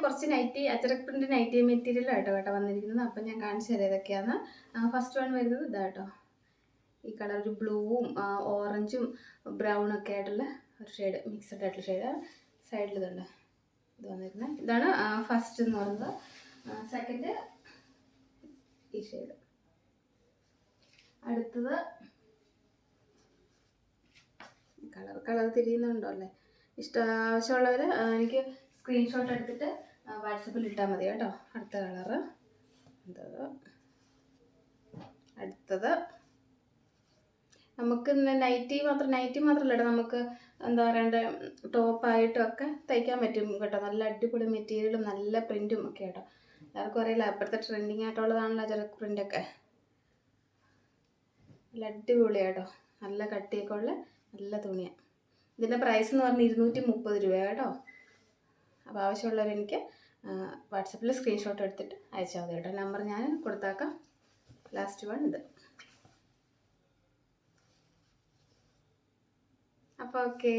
കുറച്ച് nightie അച്ചറക് print nightie മെറ്റീരിയലായിട്ടോ കേട്ടോ വന്നിരിക്കുന്നത്. അപ്പം ഞാൻ കാണിച്ചു തരാം ഏതൊക്കെയാണ്. ഫസ്റ്റ് വൺ വരുന്നത് ഇതാട്ടോ. ഈ കളർ ഒരു ബ്ലൂവും ഓറഞ്ചും ബ്രൗണും ഒക്കെ ആയിട്ടുള്ള ഒരു ഷെയ്ഡ്, മിക്സഡ് ആയിട്ടുള്ള ഷെയ്ഡ്. സൈഡിൽ ഇതുണ്ട്, ഇത് വന്നിരുന്നത്. ഇതാണ് ഫസ്റ്റ് എന്ന് പറയുന്നത്. സെക്കൻഡ് ഈ ഷെയ്ഡ്. അടുത്തത് കളർ തിരിയുന്നുണ്ടോ അല്ലേ? ആവശ്യമുള്ളവർ എനിക്ക് സ്ക്രീൻഷോട്ട് എടുത്തിട്ട് വാട്സപ്പിൽ ഇട്ടാൽ മതി കേട്ടോ. അടുത്ത കളറ് അടുത്തത് നമുക്ക് നൈറ്റി മാത്രമല്ല കേട്ടോ, നമുക്ക് എന്താ പറയണ്ടേ, ടോപ്പായിട്ടൊക്കെ തയ്ക്കാൻ പറ്റും കേട്ടോ. നല്ല അടിപൊളി മെറ്റീരിയലും നല്ല പ്രിൻറ്റും ഒക്കെ കേട്ടോ. എല്ലാവർക്കും അറിയില്ല, അപ്പോഴത്തെ ട്രെൻഡിങ് ആയിട്ടുള്ളതാണല്ലോ ചെറുക്ക് പ്രിൻ്റൊക്കെ. നല്ല അടിപൊളിയാട്ടോ, നല്ല കട്ടിയൊക്കെ ഉള്ള നല്ല തുണിയാണ്. ഇതിൻ്റെ പ്രൈസ് എന്ന് പറഞ്ഞാൽ 230 രൂപ കേട്ടോ. അപ്പോൾ ആവശ്യമുള്ളവർ എനിക്ക് വാട്സപ്പിൽ സ്ക്രീൻഷോട്ട് എടുത്തിട്ട് അയച്ചാൽ മതി കേട്ടോ. നമ്പർ ഞാൻ കൊടുത്താക്കാം. ലാസ്റ്റ് വൺ ഇത്. അപ്പോൾ ഓക്കേ.